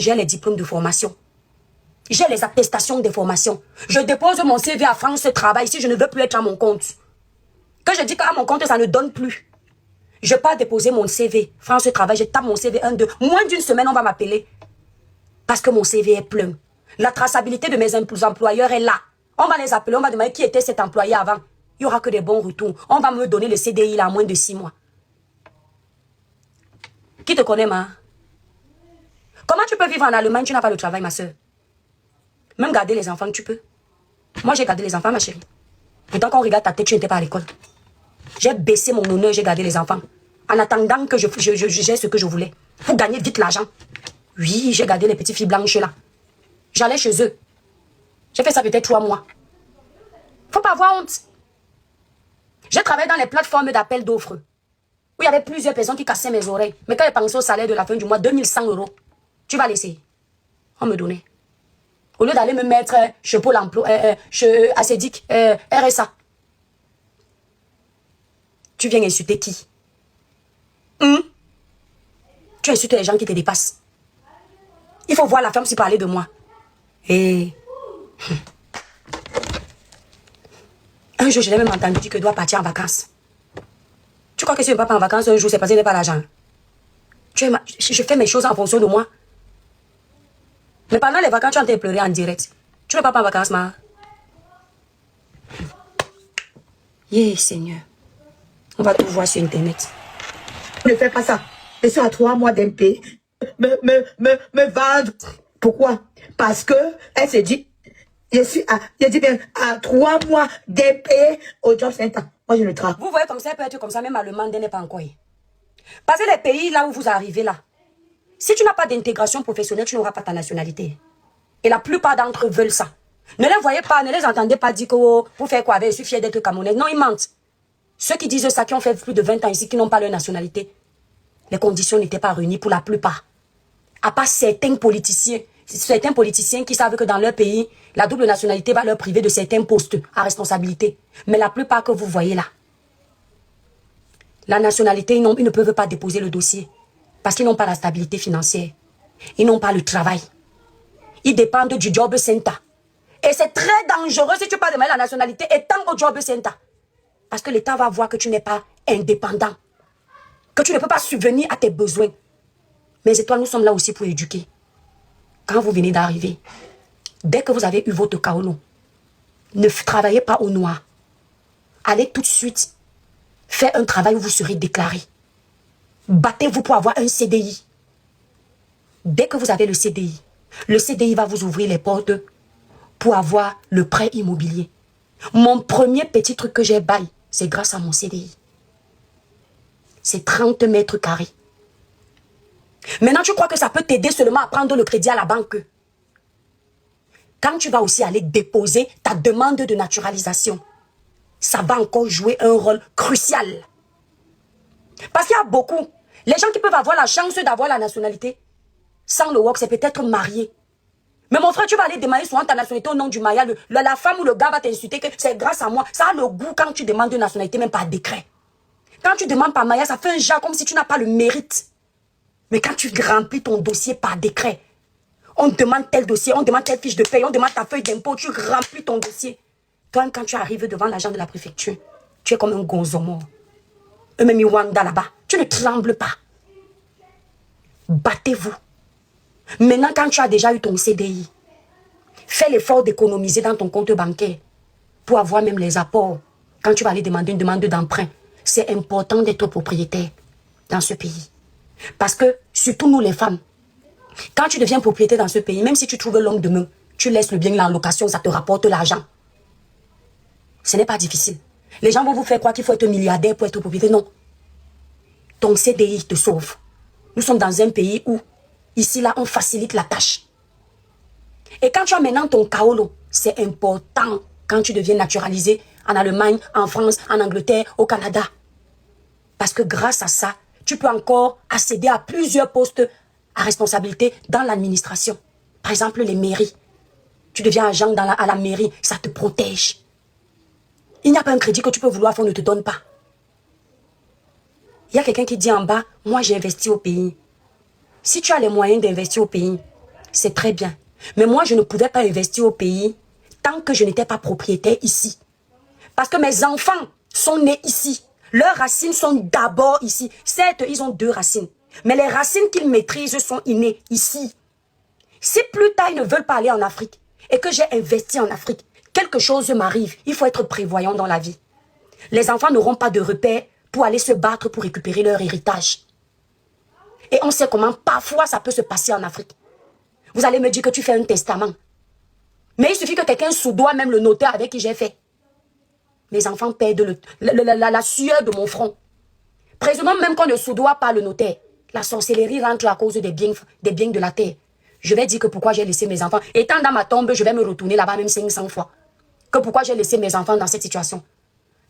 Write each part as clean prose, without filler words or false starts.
J'ai les diplômes de formation. J'ai les attestations de formation. Je dépose mon CV à France Travail si je ne veux plus être à mon compte. Quand je dis qu'à mon compte, ça ne donne plus. Je pars déposer mon CV. France Travail, je tape mon CV 1, 2. Moins d'une semaine, on va m'appeler. Parce que mon CV est plein. La traçabilité de mes employeurs est là. On va les appeler, on va demander qui était cet employé avant. Il n'y aura que des bons retours. On va me donner le CDI là en moins de 6 mois. Qui te connaît, ma? Comment tu peux vivre en Allemagne, tu n'as pas de travail, ma soeur? Même garder les enfants, tu peux. Moi, j'ai gardé les enfants, ma chérie. Pourtant, quand on regarde ta tête, tu n'étais pas à l'école. J'ai baissé mon honneur, j'ai gardé les enfants. En attendant que j'ai ce que je voulais. Pour gagner vite l'argent. Oui, j'ai gardé les petites filles blanches là. J'allais chez eux. J'ai fait ça peut-être 3 mois. Faut pas avoir honte. J'ai travaillé dans les plateformes d'appel d'offres. Où il y avait plusieurs personnes qui cassaient mes oreilles. Mais quand j'ai pensé au salaire de la fin du mois, 2100 €. Tu vas laisser. On me donnait. Au lieu d'aller me mettre chez Pôle emploi, chez ACEDIC, RSA. Tu viens insulter qui? Tu insultes les gens qui te dépassent. Il faut voir la femme si parler de moi. Et un jour, je l'ai même entendu dire que je dois partir en vacances. Tu crois que si je ne pars pas en vacances un jour, c'est parce que je n'ai pas l'argent? Je fais mes choses en fonction de moi. Mais pendant les vacances, tu es en train de pleurer en direct. Tu ne pars pas en vacances, ma? Yeah, Seigneur. On va tout voir sur Internet. Ne fais pas ça. Je suis à 3 mois d'impayé. Me vendre. Pourquoi? Parce que elle s'est dit, je dis bien, à 3 mois d'impayé au job center. Moi, je ne travaille. Vous voyez comme ça, peut être comme ça, même Allemagne n'est pas encore. Parce que les pays là où vous arrivez là, si tu n'as pas d'intégration professionnelle, tu n'auras pas ta nationalité. Et la plupart d'entre eux veulent ça. Ne les voyez pas, ne les entendez pas dire que oh, vous faites quoi avec, je suis fier d'être Camerounais. Non, ils mentent. Ceux qui disent ça, qui ont fait plus de 20 ans ici, qui n'ont pas leur nationalité, les conditions n'étaient pas réunies pour la plupart. À part certains politiciens qui savent que dans leur pays, la double nationalité va leur priver de certains postes à responsabilité. Mais la plupart que vous voyez là, la nationalité, ils ne peuvent pas déposer le dossier. Parce qu'ils n'ont pas la stabilité financière. Ils n'ont pas le travail. Ils dépendent du job center. Et c'est très dangereux si tu pas demander la nationalité étant au job center. Parce que l'État va voir que tu n'es pas indépendant. Que tu ne peux pas subvenir à tes besoins. Mais toi, nous sommes là aussi pour éduquer. Quand vous venez d'arriver, dès que vous avez eu votre kaolo, ne travaillez pas au noir. Allez tout de suite faire un travail où vous serez déclaré. Battez-vous pour avoir un CDI. Dès que vous avez le CDI va vous ouvrir les portes pour avoir le prêt immobilier. Mon premier petit truc que j'ai bail, c'est grâce à mon CDI. C'est 30 mètres carrés. Maintenant, tu crois que ça peut t'aider seulement à prendre le crédit à la banque? Quand tu vas aussi aller déposer ta demande de naturalisation, ça va encore jouer un rôle crucial. Parce qu'il y a beaucoup. Les gens qui peuvent avoir la chance d'avoir la nationalité, sans le work, c'est peut-être marié. Mais mon frère, tu vas aller demander souvent ta nationalité au nom du mariage. La femme ou le gars va t'insulter que c'est grâce à moi. Ça a le goût quand tu demandes une nationalité, même par décret. Quand tu demandes par mariage, ça fait un genre comme si tu n'as pas le mérite. Mais quand tu remplis ton dossier par décret, on demande tel dossier, on demande telle fiche de paye, on demande ta feuille d'impôt, tu remplis ton dossier. Toi, quand tu arrives devant l'agent de la préfecture, tu es comme un gonzo mort. Eux-mêmes, ils wanda là-bas. Tu ne trembles pas. Battez-vous. Maintenant, quand tu as déjà eu ton CDI, fais l'effort d'économiser dans ton compte bancaire pour avoir même les apports. Quand tu vas aller demander une demande d'emprunt, c'est important d'être propriétaire dans ce pays. Parce que, surtout nous les femmes, quand tu deviens propriétaire dans ce pays, même si tu trouves l'homme de main, tu laisses le bien en location, ça te rapporte l'argent. Ce n'est pas difficile. Les gens vont vous faire croire qu'il faut être milliardaire pour être propriétaire. Non. Ton CDI te sauve. Nous sommes dans un pays où, ici, là, on facilite la tâche. Et quand tu as maintenant ton kaolo, c'est important quand tu deviens naturalisé en Allemagne, en France, en Angleterre, au Canada. Parce que grâce à ça, tu peux encore accéder à plusieurs postes à responsabilité dans l'administration. Par exemple, les mairies. Tu deviens agent à la mairie, ça te protège. Il n'y a pas un crédit que tu peux vouloir faire, on ne te donne pas. Il y a quelqu'un qui dit en bas, moi j'ai investi au pays. Si tu as les moyens d'investir au pays, c'est très bien. Mais moi, je ne pouvais pas investir au pays tant que je n'étais pas propriétaire ici. Parce que mes enfants sont nés ici. Leurs racines sont d'abord ici. Certes, ils ont 2 racines. Mais les racines qu'ils maîtrisent sont innées ici. Si plus tard, ils ne veulent pas aller en Afrique et que j'ai investi en Afrique, quelque chose m'arrive. Il faut être prévoyant dans la vie. Les enfants n'auront pas de repères pour aller se battre pour récupérer leur héritage. Et on sait comment parfois ça peut se passer en Afrique. Vous allez me dire que tu fais un testament. Mais il suffit que quelqu'un soudoie même le notaire avec qui j'ai fait. Mes enfants perdent la sueur de mon front. Présumément même qu'on ne soudoie pas le notaire. La sorcellerie rentre à cause des biens de la terre. Je vais dire que pourquoi j'ai laissé mes enfants. Étant dans ma tombe, je vais me retourner là-bas même 500 fois. Que pourquoi j'ai laissé mes enfants dans cette situation.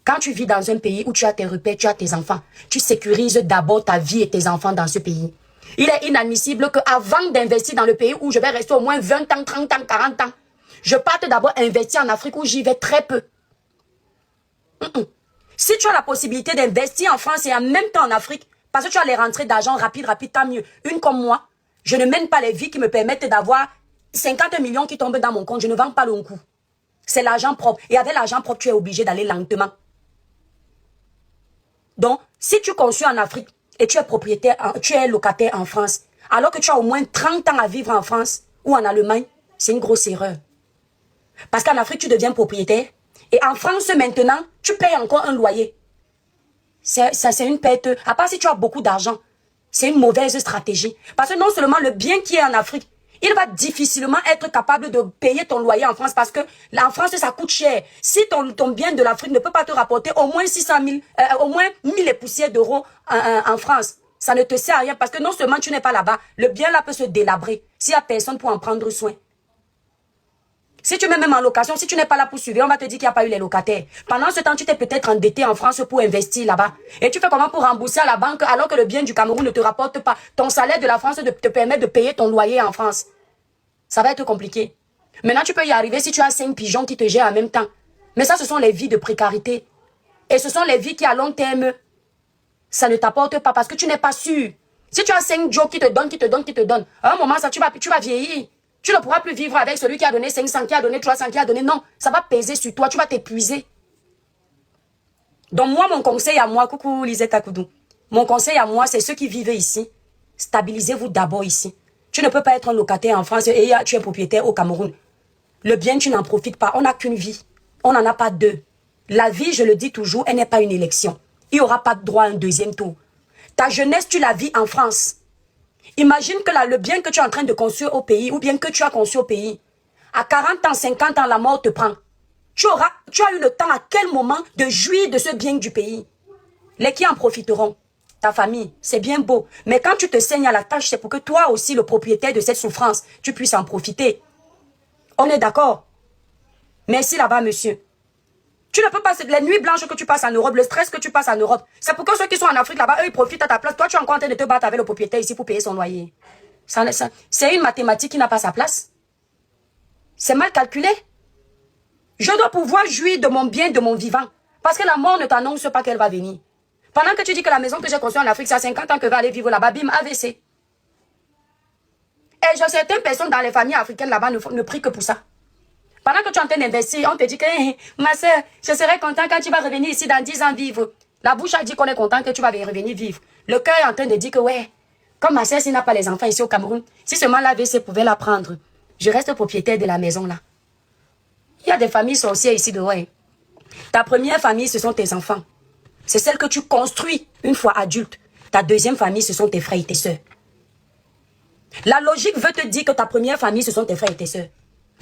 Quand tu vis dans un pays où tu as tes repères, tu as tes enfants, tu sécurises d'abord ta vie et tes enfants dans ce pays. Il est inadmissible qu'avant d'investir dans le pays où je vais rester au moins 20 ans, 30 ans, 40 ans, je parte d'abord investir en Afrique où j'y vais très peu. Si tu as la possibilité d'investir en France et en même temps en Afrique, parce que tu as les rentrées d'argent rapide, tant mieux. Une comme moi, je ne mène pas les vies qui me permettent d'avoir 50 millions qui tombent dans mon compte. Je ne vends pas le coup. C'est l'argent propre. Et avec l'argent propre, tu es obligé d'aller lentement. Donc, si tu construis en Afrique et tu es propriétaire, tu es locataire en France, alors que tu as au moins 30 ans à vivre en France ou en Allemagne, c'est une grosse erreur. Parce qu'en Afrique, tu deviens propriétaire. Et en France, maintenant, tu payes encore un loyer. C'est une perte. À part si tu as beaucoup d'argent, c'est une mauvaise stratégie. Parce que non seulement le bien qui est en Afrique, il va difficilement être capable de payer ton loyer en France parce que en France, ça coûte cher. Si ton bien de l'Afrique ne peut pas te rapporter au moins 600 000, au moins 1000 et poussières d'euros en France, ça ne te sert à rien parce que non seulement tu n'es pas là-bas, le bien là peut se délabrer s'il n'y a personne pour en prendre soin. Si tu mets même en location, si tu n'es pas là pour suivre, on va te dire qu'il n'y a pas eu les locataires. Pendant ce temps, tu t'es peut-être endetté en France pour investir là-bas. Et tu fais comment pour rembourser à la banque alors que le bien du Cameroun ne te rapporte pas. Ton salaire de la France te permet de payer ton loyer en France. Ça va être compliqué. Maintenant, tu peux y arriver si tu as 5 pigeons qui te gèrent en même temps. Mais ça, ce sont les vies de précarité. Et ce sont les vies qui, à long terme, ça ne t'apporte pas parce que tu n'es pas sûr. Si tu as 5 jobs qui te donnent, à un moment, ça, tu vas vieillir. Tu ne pourras plus vivre avec celui qui a donné 500, qui a donné 300, qui a donné... Non, ça va peser sur toi, tu vas t'épuiser. Donc moi, mon conseil à moi, coucou Lisette Akoudou, mon conseil à moi, c'est ceux qui vivent ici, stabilisez-vous d'abord ici. Tu ne peux pas être un locataire en France et tu es propriétaire au Cameroun. Le bien, tu n'en profites pas. On n'a qu'une vie. On n'en a pas deux. La vie, je le dis toujours, elle n'est pas une élection. Il n'y aura pas de droit à un deuxième tour. Ta jeunesse, tu la vis en France. Imagine que là, le bien que tu es en train de construire au pays, ou bien que tu as conçu au pays, à 40 ans, 50 ans, la mort te prend. Tu as eu le temps à quel moment de jouir de ce bien du pays? Les qui en profiteront? Ta famille, c'est bien beau. Mais quand tu te saignes à la tâche, c'est pour que toi aussi, le propriétaire de cette souffrance, tu puisses en profiter. On est d'accord? Merci là-bas, monsieur. Tu ne peux pas, les nuits blanches que tu passes en Europe, le stress que tu passes en Europe, c'est pour que ceux qui sont en Afrique là-bas, eux, ils profitent à ta place. Toi, tu es encore en train de te battre avec le propriétaire ici pour payer son loyer. C'est une mathématique qui n'a pas sa place. C'est mal calculé. Je dois pouvoir jouir de mon bien, de mon vivant. Parce que la mort ne t'annonce pas qu'elle va venir. Pendant que tu dis que la maison que j'ai construite en Afrique, c'est à 50 ans que va aller vivre là-bas, bim, AVC. Et certaines personnes dans les familles africaines là-bas ne prient que pour ça. Pendant que tu es en train d'investir, on te dit que ma soeur, je serai content quand tu vas revenir ici dans 10 ans vivre. La bouche a dit qu'on est content que tu vas revenir vivre. Le cœur est en train de dire que ouais, comme ma soeur, s'il n'a pas les enfants ici au Cameroun, si seulement l'AVC pouvait la prendre, je reste propriétaire de la maison là. Il y a des familles sorcières ici dehors. Ta première famille, ce sont tes enfants. C'est celle que tu construis une fois adulte. Ta deuxième famille, ce sont tes frères et tes sœurs. La logique veut te dire que ta première famille, ce sont tes frères et tes sœurs.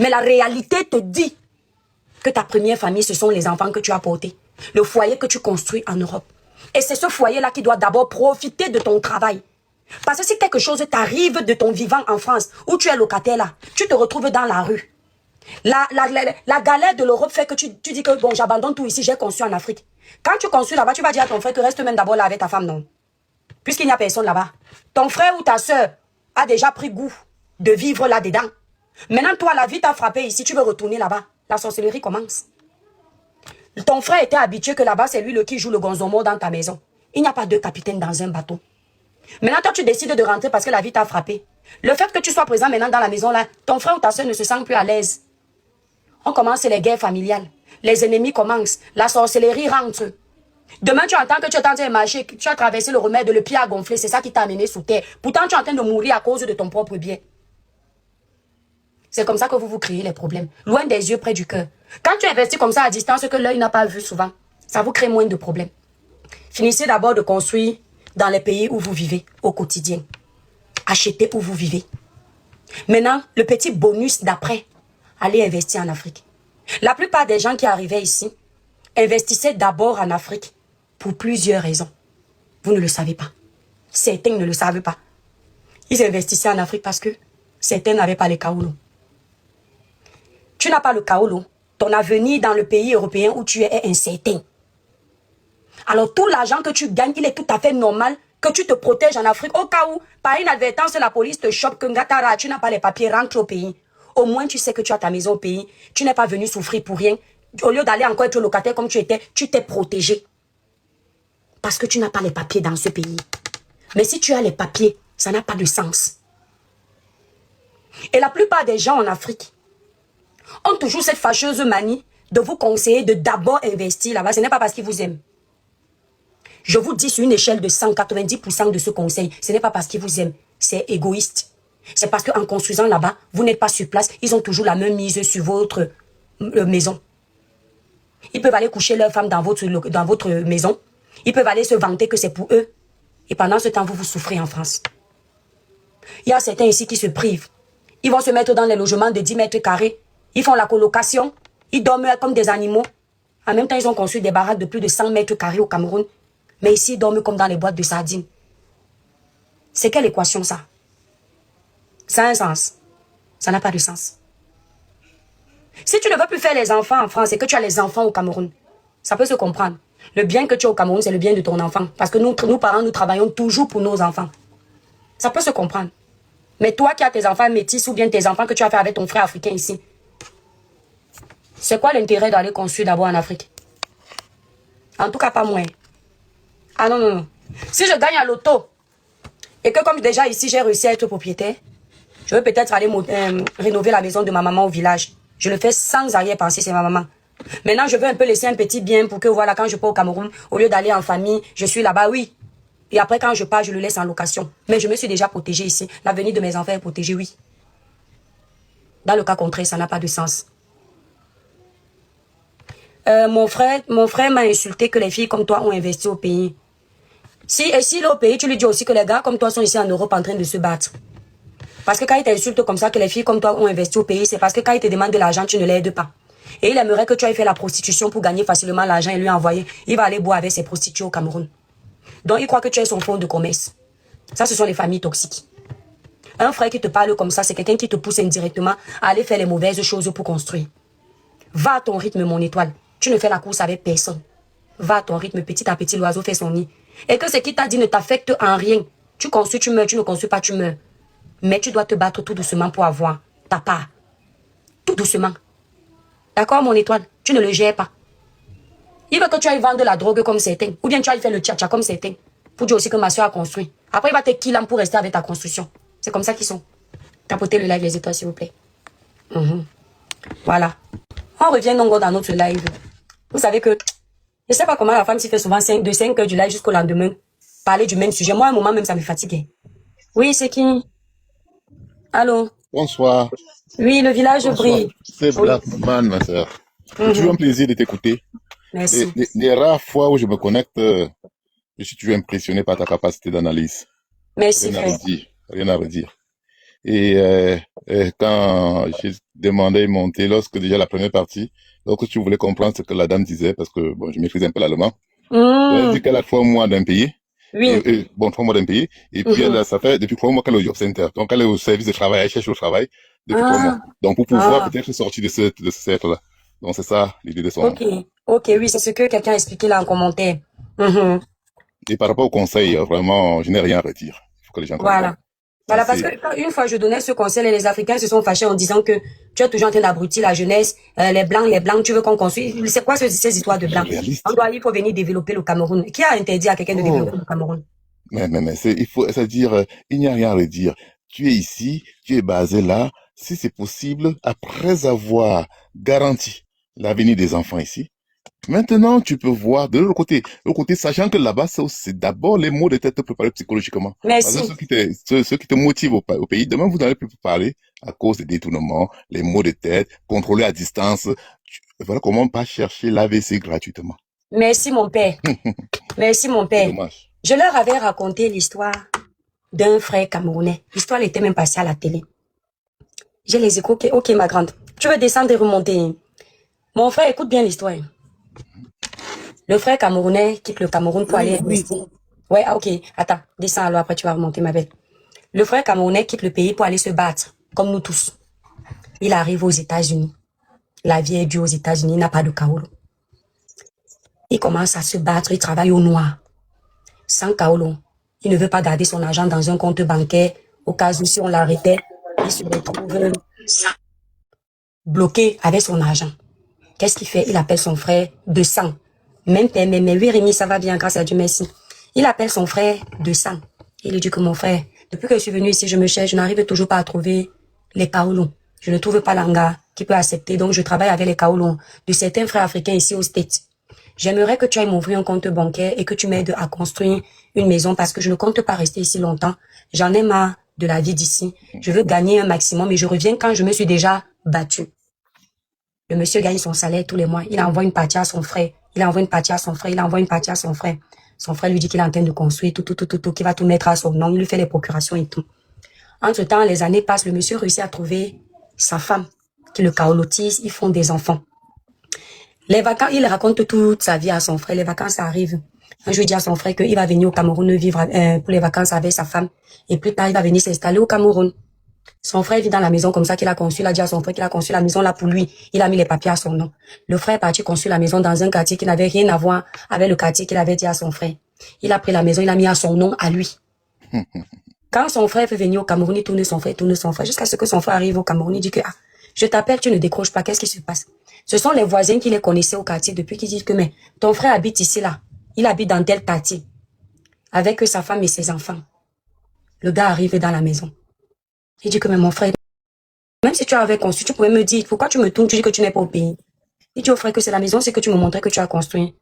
Mais la réalité te dit que ta première famille, ce sont les enfants que tu as portés. Le foyer que tu construis en Europe. Et c'est ce foyer-là qui doit d'abord profiter de ton travail. Parce que si quelque chose t'arrive de ton vivant en France, où tu es locataire là, tu te retrouves dans la rue. La galère de l'Europe fait que tu dis que bon, j'abandonne tout ici, j'ai conçu en Afrique. Quand tu construis là-bas, tu vas dire à ton frère que reste même d'abord là avec ta femme, non. Puisqu'il n'y a personne là-bas. Ton frère ou ta soeur a déjà pris goût de vivre là-dedans. Maintenant, toi, la vie t'a frappé ici, tu veux retourner là-bas. La sorcellerie commence. Ton frère était habitué que là-bas, c'est lui qui joue le gonzomo dans ta maison. Il n'y a pas deux capitaines dans un bateau. Maintenant, toi, tu décides de rentrer parce que la vie t'a frappé. Le fait que tu sois présent maintenant dans la maison, là, ton frère ou ta soeur ne se sent plus à l'aise. On commence les guerres familiales. Les ennemis commencent. La sorcellerie rentre. Demain, tu entends que tu es en train de marcher, tu as traversé le remède, le pied a gonflé, c'est ça qui t'a amené sous terre. Pourtant, tu es en train de mourir à cause de ton propre bien. C'est comme ça que vous vous créez les problèmes. Loin des yeux, près du cœur. Quand tu investis comme ça à distance, que l'œil n'a pas vu souvent, ça vous crée moins de problèmes. Finissez d'abord de construire dans les pays où vous vivez au quotidien. Achetez où vous vivez. Maintenant, le petit bonus d'après, allez investir en Afrique. La plupart des gens qui arrivaient ici investissaient d'abord en Afrique pour plusieurs raisons. Vous ne le savez pas. Certains ne le savent pas. Ils investissaient en Afrique parce que certains n'avaient pas le kaolo. Tu n'as pas le kaolo. Ton avenir dans le pays européen où tu es est incertain. Alors tout l'argent que tu gagnes, il est tout à fait normal que tu te protèges en Afrique. Au cas où, par inadvertance, la police te chope, que Ngatara, tu n'as pas les papiers, rentre au pays. Au moins, tu sais que tu as ta maison au pays. Tu n'es pas venu souffrir pour rien. Au lieu d'aller encore être locataire comme tu étais, tu t'es protégé. Parce que tu n'as pas les papiers dans ce pays. Mais si tu as les papiers, ça n'a pas de sens. Et la plupart des gens en Afrique ont toujours cette fâcheuse manie de vous conseiller de d'abord investir là-bas. Ce n'est pas parce qu'ils vous aiment. Je vous dis sur une échelle de 190% de ce conseil, ce n'est pas parce qu'ils vous aiment. C'est égoïste. C'est parce qu'en construisant là-bas, vous n'êtes pas sur place. Ils ont toujours la même mise sur votre maison. Ils peuvent aller coucher leur femme dans votre maison. Ils peuvent aller se vanter que c'est pour eux. Et pendant ce temps, vous souffrez en France. Il y a certains ici qui se privent. Ils vont se mettre dans les logements de 10 mètres carrés. Ils font la colocation. Ils dorment comme des animaux. En même temps, ils ont construit des baraques de plus de 100 mètres carrés au Cameroun. Mais ici, ils dorment comme dans les boîtes de sardines. C'est quelle équation ça? Ça a un sens. Ça n'a pas de sens. Si tu ne veux plus faire les enfants en France et que tu as les enfants au Cameroun, ça peut se comprendre. Le bien que tu as au Cameroun, c'est le bien de ton enfant. Parce que nous parents, nous travaillons toujours pour nos enfants. Ça peut se comprendre. Mais toi qui as tes enfants métis ou bien tes enfants que tu as fait avec ton frère africain ici, c'est quoi l'intérêt d'aller construire d'abord en Afrique? En tout cas, pas moi. Ah non, non, non. Si je gagne à l'auto et que comme déjà ici, j'ai réussi à être propriétaire, je veux peut-être aller rénover la maison de ma maman au village. Je le fais sans arrière-pensée, c'est ma maman. Maintenant, je veux un peu laisser un petit bien pour que, voilà, quand je pars au Cameroun, au lieu d'aller en famille, je suis là-bas, oui. Et après, quand je pars, je le laisse en location. Mais je me suis déjà protégée ici. L'avenir de mes enfants est protégé, oui. Dans le cas contraire, ça n'a pas de sens. Mon frère m'a insulté que les filles comme toi ont investi au pays. Et s'il est au pays, tu lui dis aussi que les gars comme toi sont ici en Europe en train de se battre. Parce que quand il t'insulte comme ça, que les filles comme toi ont investi au pays, c'est parce que quand il te demande de l'argent, tu ne l'aides pas. Et il aimerait que tu ailles faire la prostitution pour gagner facilement l'argent et lui envoyer. Il va aller boire avec ses prostituées au Cameroun. Donc il croit que tu es son fonds de commerce. Ça, ce sont les familles toxiques. Un frère qui te parle comme ça, c'est quelqu'un qui te pousse indirectement à aller faire les mauvaises choses pour construire. Va à ton rythme, mon étoile. Tu ne fais la course avec personne. Va à ton rythme, petit à petit, l'oiseau fait son nid. Et que ce qu'il t'a dit ne t'affecte en rien. Tu construis, tu meurs, tu ne construis pas, tu meurs. Mais tu dois te battre tout doucement pour avoir ta part. Tout doucement. D'accord, mon étoile? Tu ne le gères pas. Il veut que tu ailles vendre de la drogue comme certains. Ou bien tu ailles faire le tcha-tcha comme certains. Pour dire aussi que ma soeur a construit. Après, il va te killer pour rester avec ta construction. C'est comme ça qu'ils sont. Tapotez le live, les étoiles, s'il vous plaît. Voilà. On revient donc dans notre live. Vous savez que, je ne sais pas comment la femme s'y fait souvent de 5 heures du live jusqu'au lendemain. Parler du même sujet. Moi, à un moment même, ça me fatigue. Oui, c'est qui? Allô? Bonsoir. Oui, le village Bonsoir. brille. C'est Oui. Blackman, ma sœur. C'est toujours un plaisir de t'écouter. Merci. Les rares fois où je me connecte, je suis toujours impressionné par ta capacité d'analyse. Merci, Rien à frère. redire. Rien à redire. Et quand j'ai demandé de monter, lorsque déjà la première partie, lorsque tu voulais comprendre ce que la dame disait, parce que bon, je maîtrise un peu l'allemand, elle dit qu'elle a 3 mois d'un pays. Oui. Bon, 3 mois d'un pays. Et puis ça fait depuis 3 mois qu'elle est au job center. Donc elle est au service de travail, elle cherche au travail depuis 3 mois. Donc pour pouvoir peut-être sortir de ce cercle-là. Donc c'est ça l'idée de son. Ok, oui, c'est ce que quelqu'un a expliqué là en commentaire. Et par rapport au conseil, vraiment, je n'ai rien à redire. Il faut que les gens comprennent. Voilà, parce que une fois je donnais ce conseil et les Africains se sont fâchés en disant que tu es toujours en train d'abrutir la jeunesse, les blancs, tu veux qu'on construise. C'est quoi ces histoires de blancs? Il faut venir développer le Cameroun. Qui a interdit à quelqu'un de développer le Cameroun? Mais il faut, c'est-à-dire, il n'y a rien à redire. Tu es ici, tu es basé là. Si c'est possible, après avoir garanti l'avenir des enfants ici, maintenant tu peux voir de l'autre côté, sachant que là-bas, c'est d'abord les mots de tête préparés psychologiquement. Parce que Merci. ceux qui te motivent au pays, demain vous n'allez plus parler à cause des détournements, les mots de tête, contrôlés à distance. Voilà comment pas chercher l'AVC gratuitement. Merci, mon père. Merci, mon C'est père. dommage. Je leur avais raconté l'histoire d'un frère camerounais. L'histoire était même passée à la télé. J'ai les échos. Ok, ma grande. Tu veux descendre et remonter. Mon frère, écoute bien l'histoire. Le frère camerounais quitte le Cameroun pour aller investir. Ouais, ok. Attends, descends alors, après tu vas remonter, ma belle. Le frère camerounais quitte le pays pour aller se battre, comme nous tous. Il arrive aux États-Unis. La vie est dure aux États-Unis, il n'a pas de kaolo. Il commence à se battre, il travaille au noir. Sans kaolo. Il ne veut pas garder son argent dans un compte bancaire. Au cas où si on l'arrêtait, il se retrouve bloqué avec son argent. Qu'est-ce qu'il fait? Il appelle son frère de sang. Même père, mais oui, Rémi, ça va bien, grâce à Dieu, merci. Il appelle son frère de sang. Il lui dit que mon frère, depuis que je suis venu ici, je me cherche, je n'arrive toujours pas à trouver les kaolons. Je ne trouve pas l'anga qui peut accepter, donc je travaille avec les kaolons de certains frères africains ici aux States. J'aimerais que tu ailles m'ouvrir un compte bancaire et que tu m'aides à construire une maison parce que je ne compte pas rester ici longtemps. J'en ai marre de la vie d'ici. Je veux gagner un maximum et je reviens quand je me suis déjà battu. Le monsieur gagne son salaire tous les mois. Il envoie une partie à son frère. Il envoie une partie à son frère. Il envoie une partie à son frère. Son frère lui dit qu'il est en train de construire tout, qu'il va tout mettre à son nom. Il lui fait les procurations et tout. Entre-temps, les années passent. Le monsieur réussit à trouver sa femme qui le kaolotise. Ils font des enfants. Les vacances, il raconte toute sa vie à son frère. Les vacances arrivent. Un jour, il dit à son frère qu'il va venir au Cameroun vivre pour les vacances avec sa femme. Et plus tard, il va venir s'installer au Cameroun. Son frère vit dans la maison comme ça qu'il a conçu. Il a dit à son frère qu'il a conçu la maison là pour lui. Il a mis les papiers à son nom. Le frère est parti construire la maison dans un quartier qui n'avait rien à voir avec le quartier qu'il avait dit à son frère. Il a pris la maison, il a mis à son nom à lui. Quand son frère veut venir au Cameroun, il tourne son frère, jusqu'à ce que son frère arrive au Cameroun. Il dit que, je t'appelle, tu ne décroches pas, qu'est-ce qui se passe? Ce sont les voisins qui les connaissaient au quartier depuis qu'ils disent que, mais ton frère habite ici là. Il habite dans tel quartier. Avec sa femme et ses enfants. Le gars arrive dans la maison. Il dit que, mais mon frère, même si tu avais construit, tu pouvais me dire, pourquoi tu me tournes, tu dis que tu n'es pas au pays. Il dit au frère que c'est la maison, c'est que tu me montrais que tu as construit.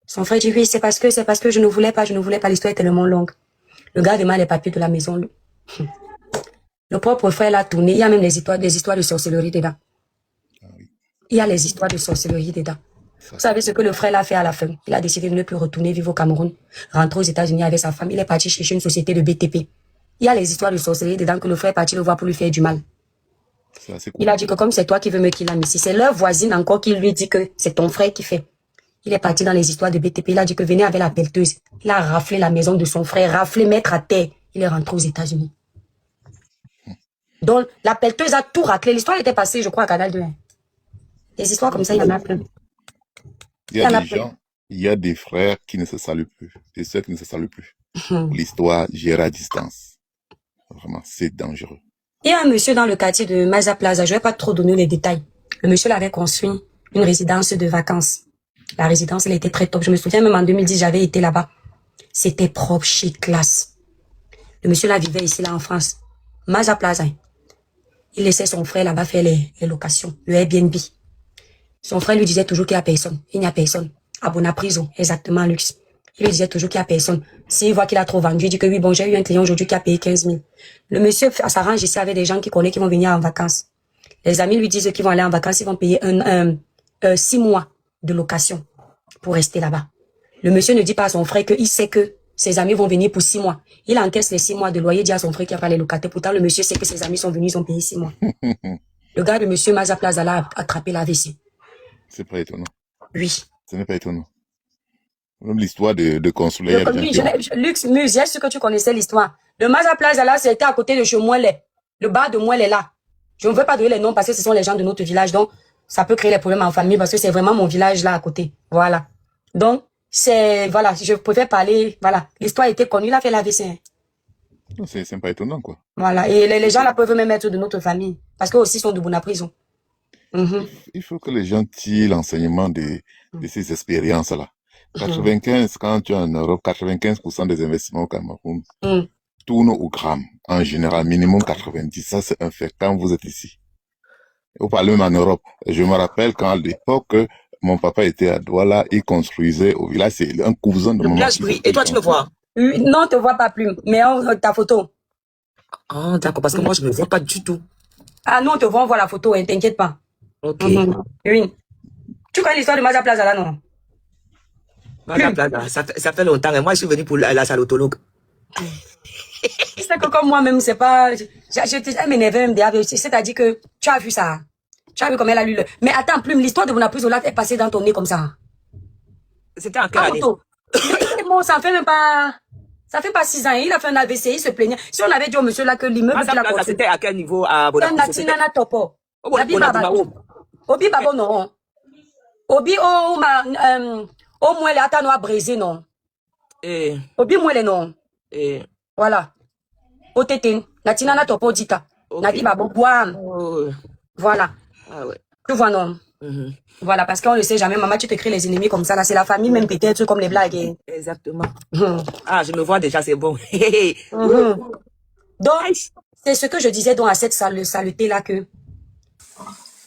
Son frère dit, oui, c'est parce que je ne voulais pas, l'histoire est tellement longue. Le gars demande les papiers de la maison. Le propre frère l'a tourné, il y a même des histoires de sorcellerie dedans. Il y a les histoires de sorcellerie dedans. Vous savez ce que le frère l'a fait à la fin? Il a décidé de ne plus retourner vivre au Cameroun, rentrer aux États-Unis avec sa femme. Il est parti chercher une société de BTP. Il y a les histoires de sorcellerie dedans que le frère est parti le voir pour lui faire du mal. Cool. Il a dit que comme c'est toi qui veux me qu'il a mis ici, c'est leur voisine encore qui lui dit que c'est ton frère qui fait. Il est parti dans les histoires de BTP. Il a dit que venez avec la pelleteuse. Il a raflé la maison de son frère, raflé, mettre à terre. Il est rentré aux États-Unis. Donc, la pelleteuse a tout raclé. L'histoire était passée, je crois, à Canal 2. Des histoires comme ça, il y en a plein. Il y a des gens, il y a des frères qui ne se saluent plus, des sœurs qui ne se saluent plus. L'histoire gérée à distance. Vraiment, c'est dangereux. Il y a un monsieur dans le quartier de Maza Plaza, je ne vais pas trop donner les détails. Le monsieur l'avait construit une résidence de vacances. La résidence, elle était très top. Je me souviens même en 2010, j'avais été là-bas. C'était propre, chic, classe. Le monsieur là vivait ici, là, en France. Maza Plaza. Il laissait son frère là-bas faire les locations, le Airbnb. Son frère lui disait toujours qu'il n'y a personne. Il n'y a personne. À Bonaprison, exactement, Luxe. Il lui disait toujours qu'il n'y a personne. S'il voit qu'il a trop vendu, il dit que oui, bon, j'ai eu un client aujourd'hui qui a payé 15 000. Le monsieur s'arrange ici avec des gens qui connaissent qui vont venir en vacances. Les amis lui disent qu'ils vont aller en vacances, ils vont payer 6 mois de location pour rester là-bas. Le monsieur ne dit pas à son frère qu'il sait que ses amis vont venir pour 6 mois. Il encaisse les 6 mois de loyer, dit à son frère qu'il n'y a pas les locataires. Pourtant, le monsieur sait que ses amis sont venus, ils ont payé 6 mois. Le gars de monsieur Maza Plaza a attrapé la l'AVC. C'est pas étonnant. Oui. Ce n'est pas étonnant. Même l'histoire de construire. Luxe Muse, est-ce que tu connaissais l'histoire? Le Maza Plaza là, c'était à côté de chez Mouelé. Le bar de Mouelé là. Je ne veux pas donner les noms parce que ce sont les gens de notre village. Donc, ça peut créer des problèmes en famille parce que c'est vraiment mon village là à côté. Voilà. Donc, voilà, je préfère parler, voilà. L'histoire était connue, il a fait l'AVC. C'est pas étonnant, quoi. Voilà. Et les gens là peuvent même être de notre famille. Parce qu'eux aussi sont de Bonaprison. Il faut que les gens tirent l'enseignement de ces expériences-là. 95, quand tu es en Europe, 95% des investissements au Cameroun tournent au gramme. En général, minimum 90. Ça, c'est un fait quand vous êtes ici. Vous parlez même en Europe. Je me rappelle quand à l'époque, mon papa était à Douala, il construisait au village, c'est un cousin de mon papa. Et toi, tu me vois? Non, on ne te voit pas plus. Mais ta photo. Ah, d'accord, parce que moi, je ne me vois pas du tout. Ah, nous, on te voit, on voit la photo, hein, t'inquiète pas. Ok. Oui. Tu connais l'histoire de Maza Plaza là, non? Maza Plaza, ça fait longtemps. Et moi, je suis venu pour la salotologue. C'est que comme moi-même, c'est pas... Elle m'énervait même, c'est-à-dire que tu as vu ça. Tu as vu comment elle a lu le... Mais attends, Plume, l'histoire de Bonaprisola est passée dans ton nez comme ça. C'était en quelle année? Bon, ça fait même pas... Ça fait pas 6 ans. Il a fait un AVC, il se plaignait. Si on avait dit au monsieur là que l'immeuble qu'il a construit... C'était à quel niveau à Bonaprisola? Natinana Topo. Obi Babo, non. Obi, oh, moi, les atanois brisés, non. Obi, moi, les non. Voilà. Otete, Natinana Topo Dita. Nadi Babo, voilà. Ah ouais. Tu vois, non. Voilà, parce qu'on ne sait jamais, maman, tu te crées les ennemis comme ça, là, c'est la famille, même peut-être, comme les blagues. Exactement. Ah, je me vois déjà, c'est bon. Donc, c'est ce que je disais donc à cette saleté-là que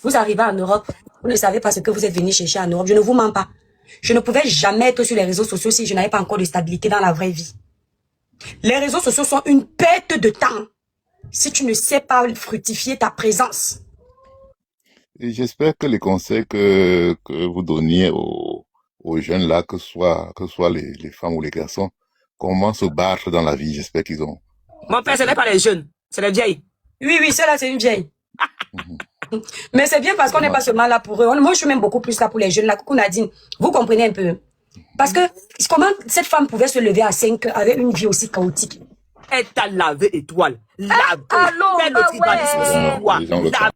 vous arrivez en Europe, vous ne savez pas ce que vous êtes venu chercher en Europe. Je ne vous mens pas. Je ne pouvais jamais être sur les réseaux sociaux si je n'avais pas encore de stabilité dans la vraie vie. Les réseaux sociaux sont une perte de temps si tu ne sais pas fructifier ta présence. Et j'espère que les conseils que vous donniez aux jeunes là, que ce soit les femmes ou les garçons, comment se battre dans la vie, j'espère qu'ils ont. Mon père, ce n'est pas les jeunes, c'est les vieilles. Oui, celle-là, c'est une vieille. Mais c'est bien parce qu'on n'est pas seulement là pour eux. Moi, je suis même beaucoup plus là pour les jeunes. Là, Coucou Nadine, vous comprenez un peu. Parce que comment cette femme pouvait se lever à 5 heures avec une vie aussi chaotique? Elle t'a lavé étoile. Lavé. Allô, fait le tribalisme sur toi.